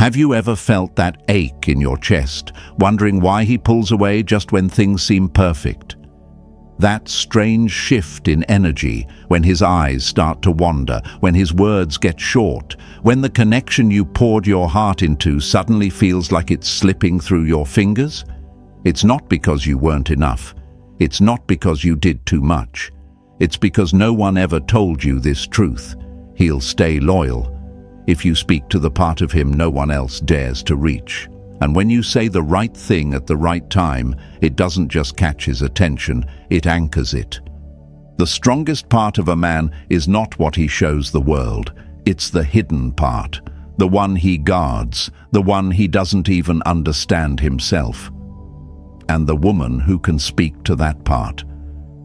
Have you ever felt that ache in your chest, wondering why he pulls away just when things seem perfect? That strange shift in energy, when his eyes start to wander, when his words get short, when the connection you poured your heart into suddenly feels like it's slipping through your fingers? It's not because you weren't enough. It's not because you did too much. It's because no one ever told you this truth. He'll stay loyal if you speak to the part of him no one else dares to reach. And when you say the right thing at the right time, it doesn't just catch his attention, it anchors it. The strongest part of a man is not what he shows the world, it's the hidden part, the one he guards, the one he doesn't even understand himself. And the woman who can speak to that part,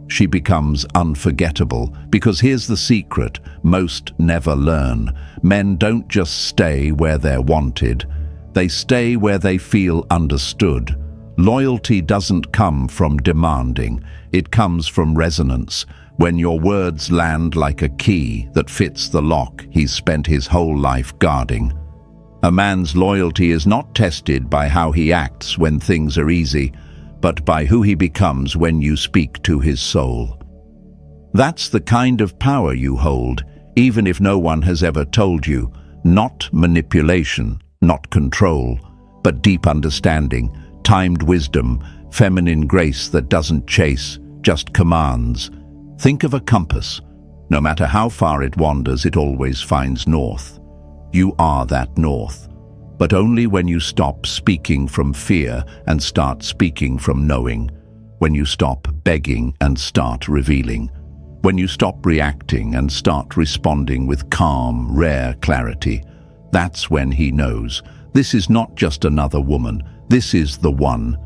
she becomes unforgettable, because here's the secret most never learn. Men don't just stay where they're wanted, they stay where they feel understood. Loyalty doesn't come from demanding, it comes from resonance. When your words land like a key that fits the lock he's spent his whole life guarding. A man's loyalty is not tested by how he acts when things are easy, but by who he becomes when you speak to his soul. That's the kind of power you hold, even if no one has ever told you. Not manipulation, not control, but deep understanding, timed wisdom, feminine grace that doesn't chase, just commands. Think of a compass. No matter how far it wanders, it always finds north. You are that north, but only when you stop speaking from fear and start speaking from knowing, when you stop begging and start revealing, when you stop reacting and start responding with calm, rare clarity. That's when he knows, this is not just another woman, this is the one.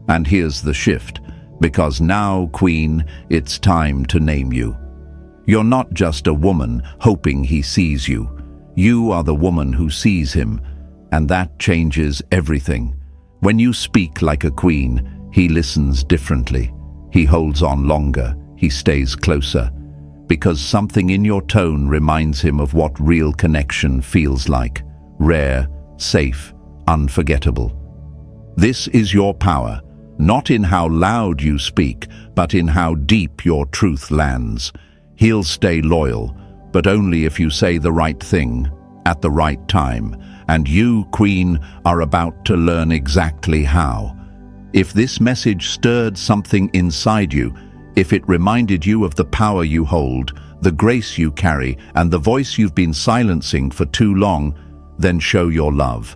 And here's the shift, because now, Queen, it's time to name you. You're not just a woman hoping he sees you. You are the woman who sees him, and that changes everything. When you speak like a queen, he listens differently. He holds on longer, he stays closer, because something in your tone reminds him of what real connection feels like. Rare, safe, unforgettable. This is your power, not in how loud you speak, but in how deep your truth lands. He'll stay loyal, but only if you say the right thing, at the right time. And you, Queen, are about to learn exactly how. If this message stirred something inside you, if it reminded you of the power you hold, the grace you carry, and the voice you've been silencing for too long, then show your love.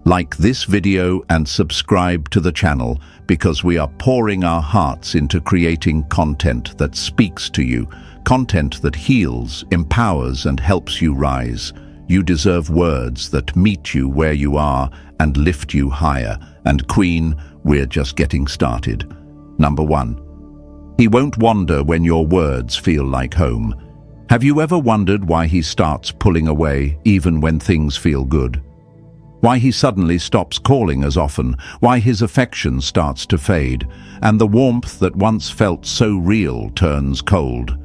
Like this video and subscribe to the channel, because we are pouring our hearts into creating content that speaks to you, content that heals, empowers, and helps you rise. You deserve words that meet you where you are and lift you higher. And Queen, we're just getting started. Number 1. He won't wander when your words feel like home. Have you ever wondered why he starts pulling away even when things feel good? Why he suddenly stops calling as often, why his affection starts to fade, and the warmth that once felt so real turns cold?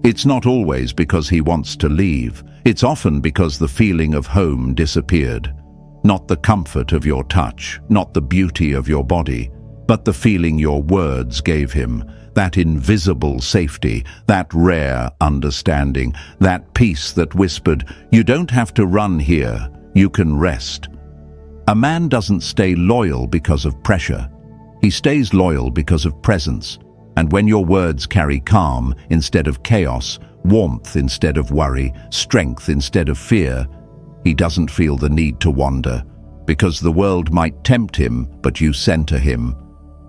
It's not always because he wants to leave. It's often because the feeling of home disappeared. Not the comfort of your touch, not the beauty of your body, but the feeling your words gave him, that invisible safety, that rare understanding, that peace that whispered, "You don't have to run here, you can rest." A man doesn't stay loyal because of pressure. He stays loyal because of presence. And when your words carry calm instead of chaos, warmth instead of worry, strength instead of fear, he doesn't feel the need to wander, because the world might tempt him, but you center him.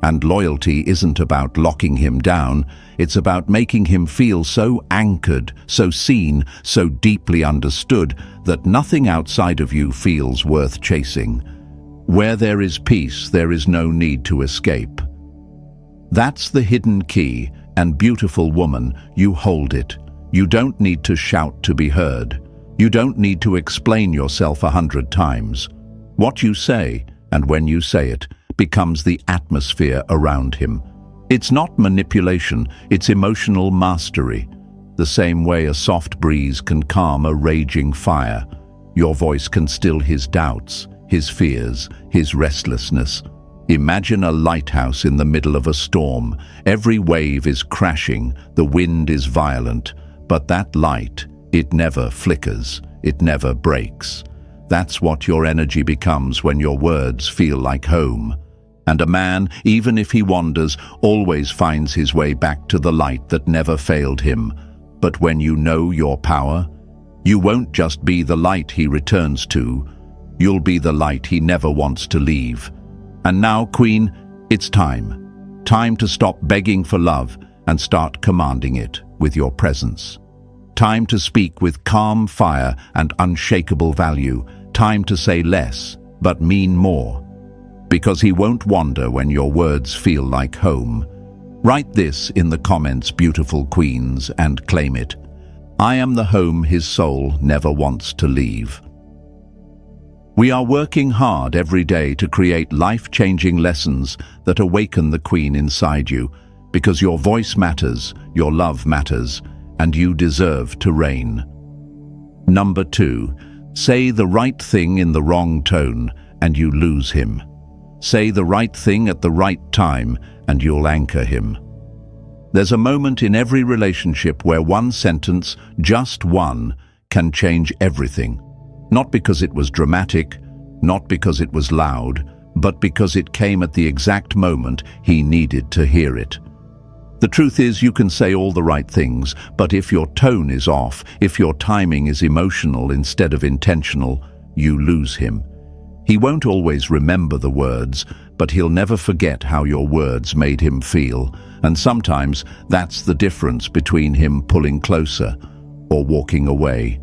And loyalty isn't about locking him down, it's about making him feel so anchored, so seen, so deeply understood, that nothing outside of you feels worth chasing. Where there is peace, there is no need to escape. That's the hidden key, and beautiful woman, you hold it. You don't need to shout to be heard. You don't need to explain yourself 100 times. What you say, and when you say it, becomes the atmosphere around him. It's not manipulation, it's emotional mastery. The same way a soft breeze can calm a raging fire. Your voice can still his doubts, his fears, his restlessness. Imagine a lighthouse in the middle of a storm. Every wave is crashing, the wind is violent, but that light, it never flickers, it never breaks. That's what your energy becomes when your words feel like home. And a man, even if he wanders, always finds his way back to the light that never failed him. But when you know your power, you won't just be the light he returns to, you'll be the light he never wants to leave. And now, Queen, it's time. Time to stop begging for love and start commanding it with your presence. Time to speak with calm fire and unshakable value. Time to say less, but mean more. Because he won't wander when your words feel like home. Write this in the comments, beautiful queens, and claim it. I am the home his soul never wants to leave. We are working hard every day to create life-changing lessons that awaken the queen inside you, because your voice matters, your love matters, and you deserve to reign. Number 2, say the right thing in the wrong tone and you lose him. Say the right thing at the right time and you'll anchor him. There's a moment in every relationship where one sentence, just one, can change everything. Not because it was dramatic, not because it was loud, but because it came at the exact moment he needed to hear it. The truth is, you can say all the right things, but if your tone is off, if your timing is emotional instead of intentional, you lose him. He won't always remember the words, but he'll never forget how your words made him feel. And sometimes that's the difference between him pulling closer or walking away.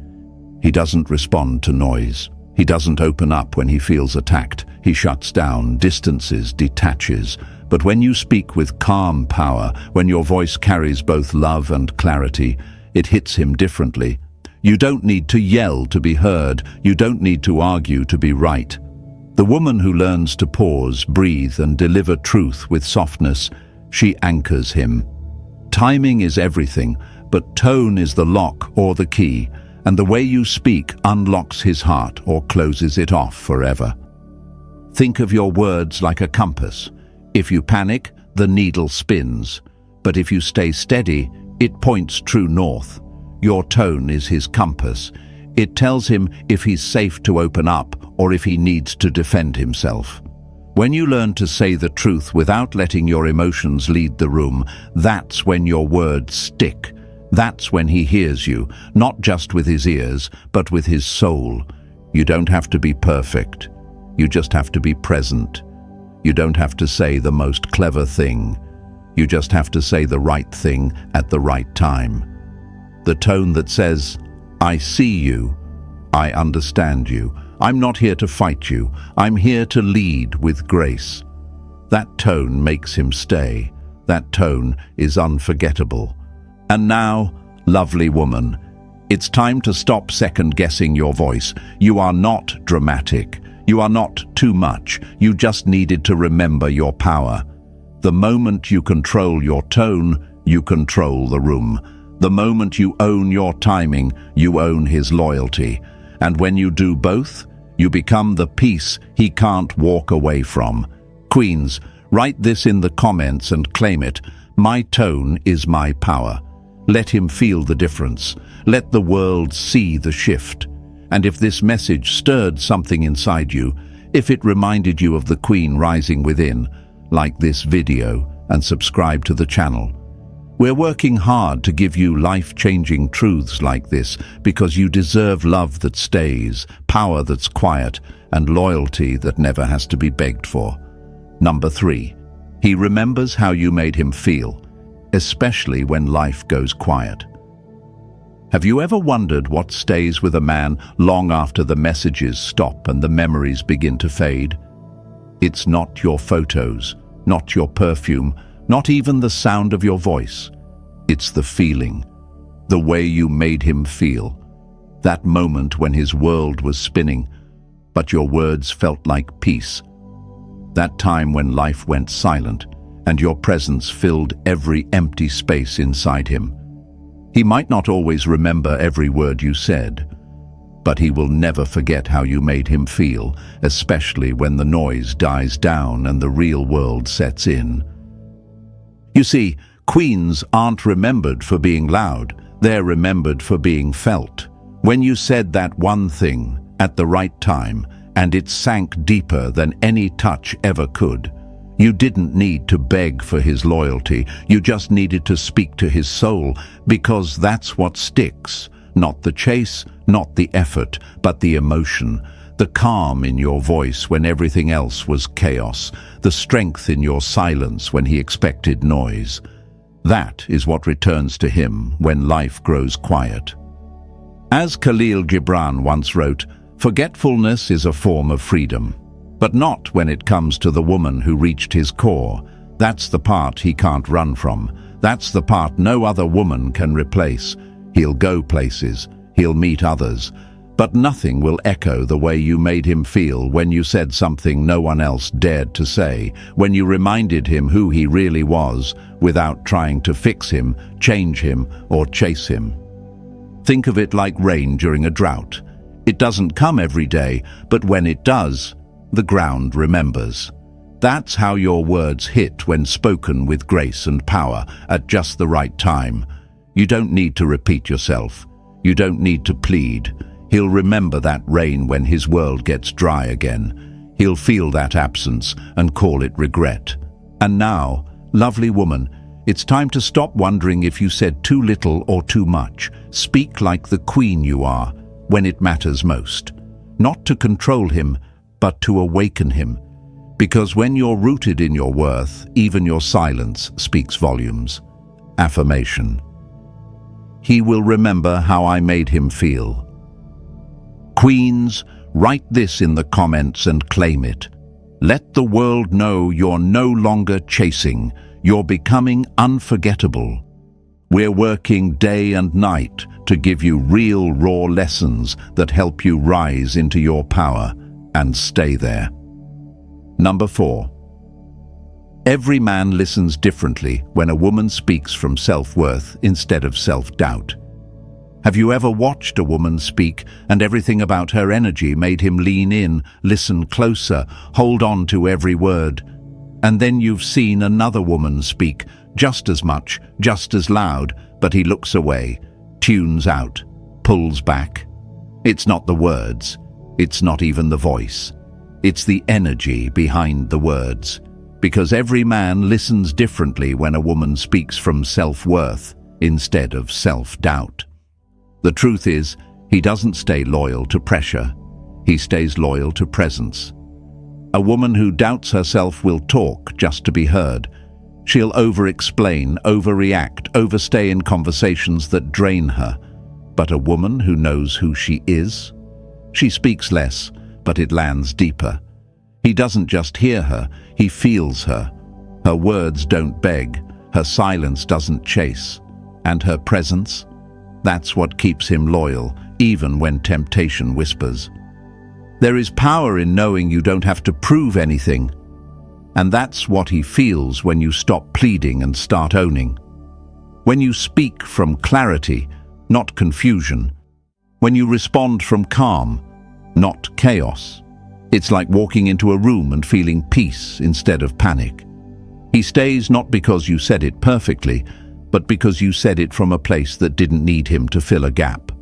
He doesn't respond to noise. He doesn't open up when he feels attacked. He shuts down, distances, detaches. But when you speak with calm power, when your voice carries both love and clarity, it hits him differently. You don't need to yell to be heard. You don't need to argue to be right. The woman who learns to pause, breathe, and deliver truth with softness, she anchors him. Timing is everything, but tone is the lock or the key, and the way you speak unlocks his heart or closes it off forever. Think of your words like a compass. If you panic, the needle spins, but if you stay steady, it points true north. Your tone is his compass. It tells him if he's safe to open up or if he needs to defend himself. When you learn to say the truth without letting your emotions lead the room, that's when your words stick. That's when he hears you, not just with his ears, but with his soul. You don't have to be perfect. You just have to be present. You don't have to say the most clever thing. You just have to say the right thing at the right time. The tone that says, I see you, I understand you, I'm not here to fight you, I'm here to lead with grace. That tone makes him stay. That tone is unforgettable. And now, lovely woman, it's time to stop second-guessing your voice. You are not dramatic. You are not too much. You just needed to remember your power. The moment you control your tone, you control the room. The moment you own your timing, you own his loyalty. And when you do both, you become the peace he can't walk away from. Queens, write this in the comments and claim it. My tone is my power. Let him feel the difference. Let the world see the shift. And if this message stirred something inside you, if it reminded you of the Queen rising within, like this video and subscribe to the channel. We're working hard to give you life-changing truths like this because you deserve love that stays, power that's quiet, and loyalty that never has to be begged for. Number 3, he remembers how you made him feel, especially when life goes quiet. Have you ever wondered what stays with a man long after the messages stop and the memories begin to fade? It's not your photos, not your perfume, not even the sound of your voice. It's the feeling, the way you made him feel. That moment when his world was spinning, but your words felt like peace. That time when life went silent and your presence filled every empty space inside him. He might not always remember every word you said, but he will never forget how you made him feel, especially when the noise dies down and the real world sets in. You see, queens aren't remembered for being loud, they're remembered for being felt. When you said that one thing at the right time, and it sank deeper than any touch ever could, you didn't need to beg for his loyalty, you just needed to speak to his soul, because that's what sticks. Not the chase, not the effort, but the emotion, the calm in your voice when everything else was chaos, the strength in your silence when he expected noise. That is what returns to him when life grows quiet. As Khalil Gibran once wrote, "Forgetfulness is a form of freedom, but not when it comes to the woman who reached his core. That's the part he can't run from. That's the part no other woman can replace. He'll go places, he'll meet others, but nothing will echo the way you made him feel when you said something no one else dared to say, when you reminded him who he really was without trying to fix him, change him, or chase him." Think of it like rain during a drought. It doesn't come every day, but when it does, the ground remembers. That's how your words hit when spoken with grace and power at just the right time. You don't need to repeat yourself. You don't need to plead. He'll remember that rain when his world gets dry again. He'll feel that absence and call it regret. And now, lovely woman, it's time to stop wondering if you said too little or too much. Speak like the queen you are when it matters most. Not to control him, but to awaken him. Because when you're rooted in your worth, even your silence speaks volumes. Affirmation. He will remember how I made him feel. Queens, write this in the comments and claim it. Let the world know you're no longer chasing, you're becoming unforgettable. We're working day and night to give you real, raw lessons that help you rise into your power and stay there. Number 4. Every man listens differently when a woman speaks from self-worth instead of self-doubt. Have you ever watched a woman speak and everything about her energy made him lean in, listen closer, hold on to every word? And then you've seen another woman speak just as much, just as loud, but he looks away, tunes out, pulls back. It's not the words, it's not even the voice. It's the energy behind the words. Because every man listens differently when a woman speaks from self-worth instead of self-doubt. The truth is, he doesn't stay loyal to pressure. He stays loyal to presence. A woman who doubts herself will talk just to be heard. She'll over-explain, overreact, overstay in conversations that drain her. But a woman who knows who she is, she speaks less, but it lands deeper. He doesn't just hear her, he feels her. Her words don't beg, her silence doesn't chase. And her presence? That's what keeps him loyal, even when temptation whispers. There is power in knowing you don't have to prove anything. And that's what he feels when you stop pleading and start owning. When you speak from clarity, not confusion. When you respond from calm, not chaos. It's like walking into a room and feeling peace instead of panic. He stays not because you said it perfectly, but because you said it from a place that didn't need him to fill a gap.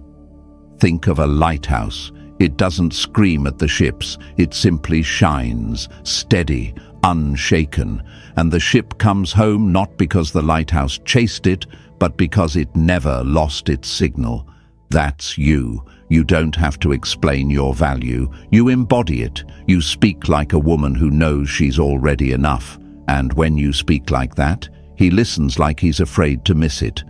Think of a lighthouse. It doesn't scream at the ships, it simply shines, steady, unshaken, and the ship comes home not because the lighthouse chased it, but because it never lost its signal. That's you. You don't have to explain your value. You embody it. You speak like a woman who knows she's already enough. And when you speak like that, he listens like he's afraid to miss it.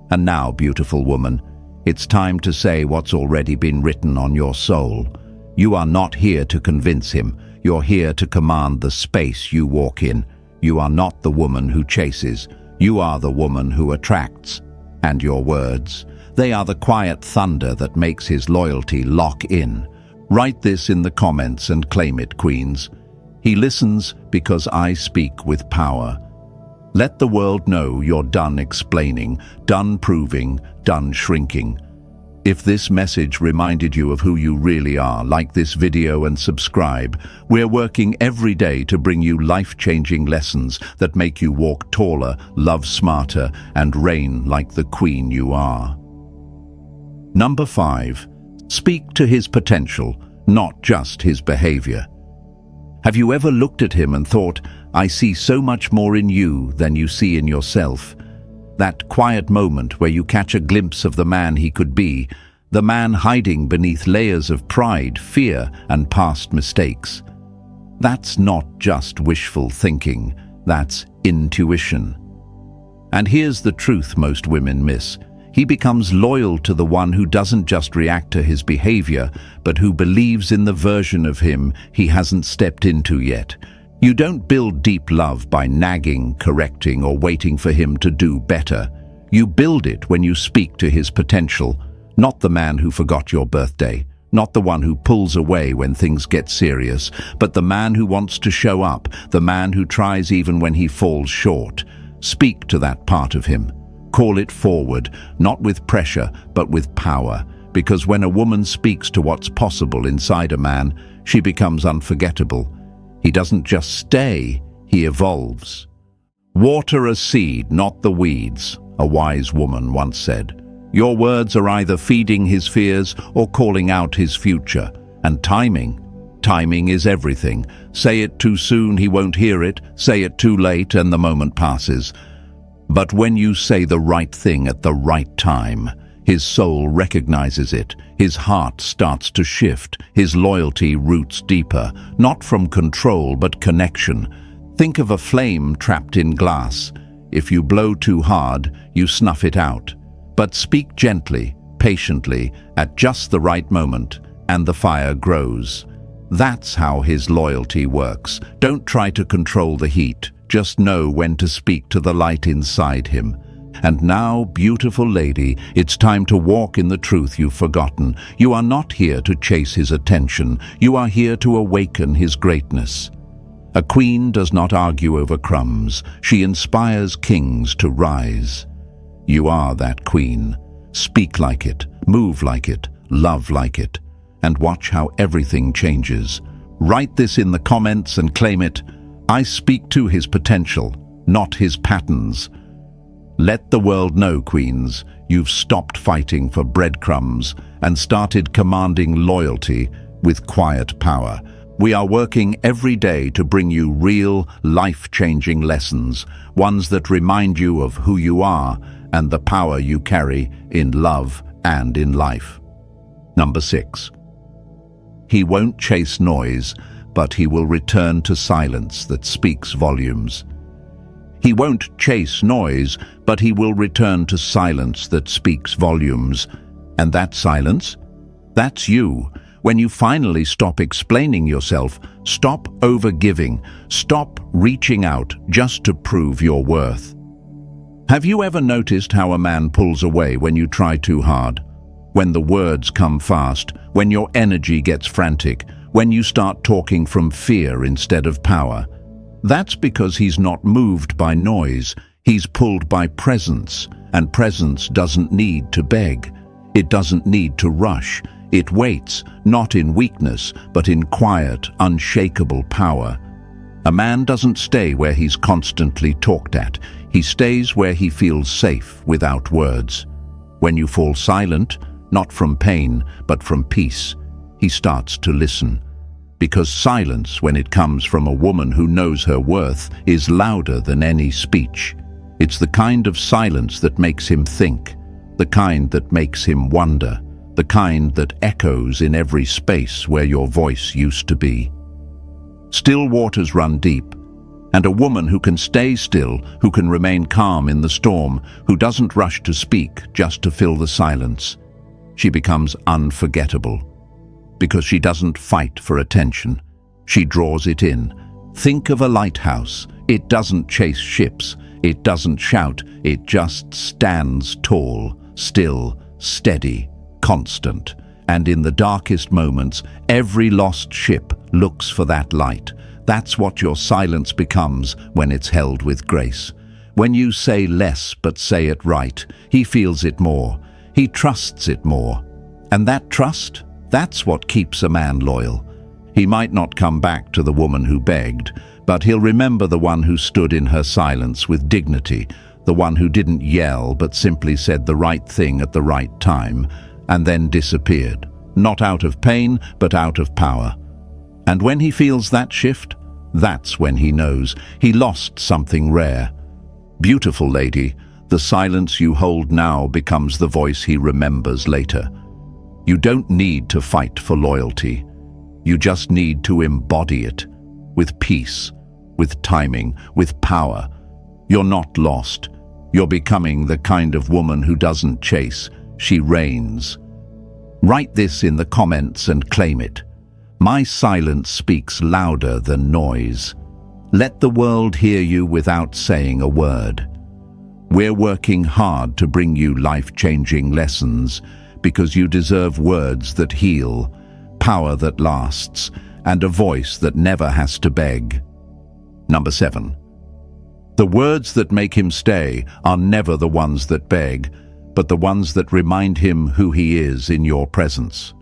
And now, beautiful woman, it's time to say what's already been written on your soul. You are not here to convince him. You're here to command the space you walk in. You are not the woman who chases. You are the woman who attracts. And your words, they are the quiet thunder that makes his loyalty lock in. Write this in the comments and claim it, queens. He listens because I speak with power. Let the world know you're done explaining, done proving, done shrinking. If this message reminded you of who you really are, like this video and subscribe. We're working every day to bring you life-changing lessons that make you walk taller, love smarter, and reign like the queen you are. Number 5. Speak to his potential, not just his behavior. Have you ever looked at him and thought, I see so much more in you than you see in yourself? That quiet moment where you catch a glimpse of the man he could be, the man hiding beneath layers of pride, fear, and past mistakes. That's not just wishful thinking, that's intuition. And here's the truth most women miss. He becomes loyal to the one who doesn't just react to his behavior, but who believes in the version of him he hasn't stepped into yet. You don't build deep love by nagging, correcting, or waiting for him to do better. You build it when you speak to his potential, not the man who forgot your birthday, not the one who pulls away when things get serious, but the man who wants to show up, the man who tries even when he falls short. Speak to that part of him. Call it forward, not with pressure, but with power. Because when a woman speaks to what's possible inside a man, she becomes unforgettable. He doesn't just stay, he evolves. Water a seed, not the weeds, a wise woman once said. Your words are either feeding his fears or calling out his future. And timing is everything. Say it too soon, he won't hear it. Say it too late, and the moment passes. But when you say the right thing at the right time, his soul recognizes it, his heart starts to shift, his loyalty roots deeper, not from control but connection. Think of a flame trapped in glass. If you blow too hard, you snuff it out. But speak gently, patiently, at just the right moment, and the fire grows. That's how his loyalty works. Don't try to control the heat. Just know when to speak to the light inside him. And now, beautiful lady, it's time to walk in the truth you've forgotten. You are not here to chase his attention. You are here to awaken his greatness. A queen does not argue over crumbs. She inspires kings to rise. You are that queen. Speak like it, move like it, love like it, and watch how everything changes. Write this in the comments and claim it. I speak to his potential, not his patterns. Let the world know, queens, you've stopped fighting for breadcrumbs and started commanding loyalty with quiet power. We are working every day to bring you real, life-changing lessons, ones that remind you of who you are and the power you carry in love and in life. Number 6. He won't chase noise, but he will return to silence that speaks volumes. He won't chase noise, but he will return to silence that speaks volumes. And that silence? That's you. When you finally stop explaining yourself, stop overgiving, stop reaching out just to prove your worth. Have you ever noticed how a man pulls away when you try too hard? When the words come fast, when your energy gets frantic, when you start talking from fear instead of power? That's because he's not moved by noise, he's pulled by presence, and presence doesn't need to beg. It doesn't need to rush. It waits, not in weakness, but in quiet, unshakable power. A man doesn't stay where he's constantly talked at. He stays where he feels safe without words. When you fall silent, not from pain, but from peace, he starts to listen. Because silence, when it comes from a woman who knows her worth, is louder than any speech. It's the kind of silence that makes him think, the kind that makes him wonder, the kind that echoes in every space where your voice used to be. Still waters run deep, and a woman who can stay still, who can remain calm in the storm, who doesn't rush to speak just to fill the silence, she becomes unforgettable. Because she doesn't fight for attention, she draws it in. Think of a lighthouse. It doesn't chase ships, it doesn't shout, it just stands tall, still, steady, constant. And in the darkest moments, every lost ship looks for that light. That's what your silence becomes when it's held with grace. When you say less but say it right, he feels it more. He trusts it more. And that trust, that's what keeps a man loyal. He might not come back to the woman who begged, but he'll remember the one who stood in her silence with dignity, the one who didn't yell but simply said the right thing at the right time, and then disappeared, not out of pain, but out of power. And when he feels that shift, that's when he knows he lost something rare. Beautiful lady, the silence you hold now becomes the voice he remembers later. You don't need to fight for loyalty. You just need to embody it, with peace, with timing, with power. You're not lost. You're becoming the kind of woman who doesn't chase, she reigns. Write this in the comments and claim it. My silence speaks louder than noise. Let the world hear you without saying a word. We're working hard to bring you life-changing lessons because you deserve words that heal, power that lasts, and a voice that never has to beg. Number 7. The words that make him stay are never the ones that beg, but the ones that remind him who he is in your presence.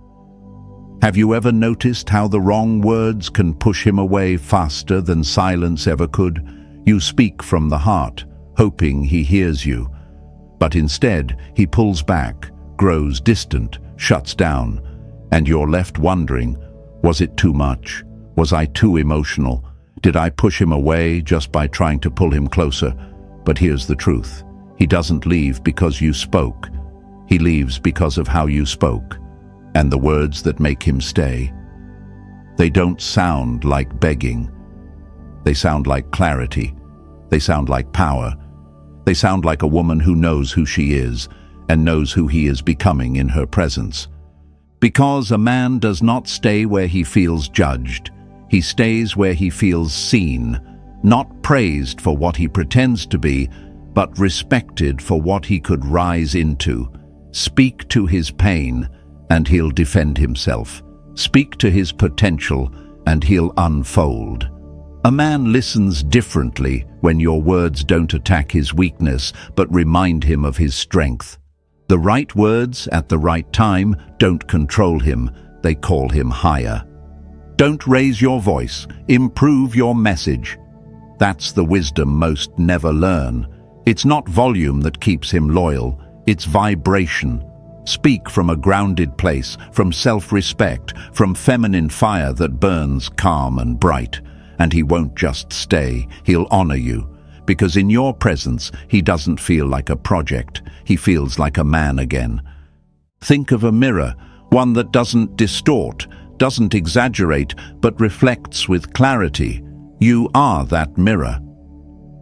Have you ever noticed how the wrong words can push him away faster than silence ever could? You speak from the heart, hoping he hears you. But instead, he pulls back, grows distant, shuts down, and you're left wondering, was it too much? Was I too emotional? Did I push him away just by trying to pull him closer? But here's the truth. He doesn't leave because you spoke. He leaves because of how you spoke. And the words that make him stay, they don't sound like begging. They sound like clarity. They sound like power. They sound like a woman who knows who she is and knows who he is becoming in her presence. Because a man does not stay where he feels judged. He stays where he feels seen, not praised for what he pretends to be, but respected for what he could rise into. Speak to his pain, and he'll defend himself. Speak to his potential, and he'll unfold. A man listens differently when your words don't attack his weakness, but remind him of his strength. The right words at the right time don't control him, they call him higher. Don't raise your voice, improve your message. That's the wisdom most never learn. It's not volume that keeps him loyal, it's vibration. Speak from a grounded place, from self-respect, from feminine fire that burns calm and bright. And he won't just stay, he'll honor you. Because in your presence, he doesn't feel like a project, he feels like a man again. Think of a mirror, one that doesn't distort, doesn't exaggerate, but reflects with clarity. You are that mirror.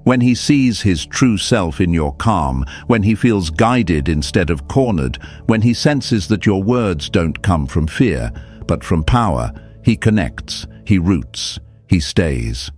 When he sees his true self in your calm, when he feels guided instead of cornered, when he senses that your words don't come from fear, but from power, he connects, he roots, he stays.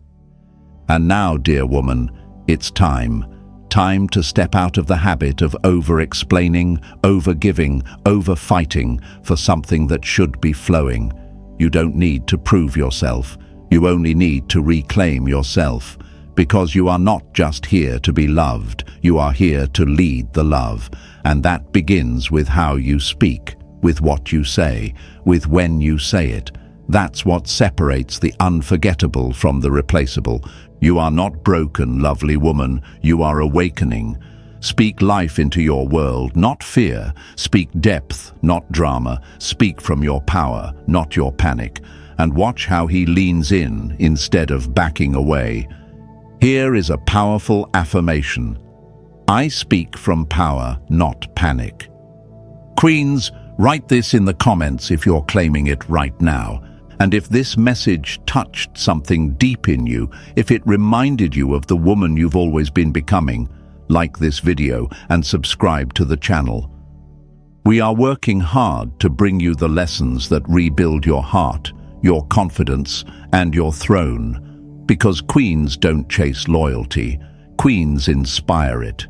And now, dear woman, it's time. Time to step out of the habit of over-explaining, over-giving, over-fighting for something that should be flowing. You don't need to prove yourself. You only need to reclaim yourself. Because you are not just here to be loved, you are here to lead the love. And that begins with how you speak, with what you say, with when you say it. That's what separates the unforgettable from the replaceable. You are not broken, lovely woman, you are awakening. Speak life into your world, not fear. Speak depth, not drama. Speak from your power, not your panic. And watch how he leans in instead of backing away. Here is a powerful affirmation. I speak from power, not panic. Queens, write this in the comments if you're claiming it right now. And if this message touched something deep in you, if it reminded you of the woman you've always been becoming, like this video and subscribe to the channel. We are working hard to bring you the lessons that rebuild your heart, your confidence, and your throne. Because queens don't chase loyalty, queens inspire it.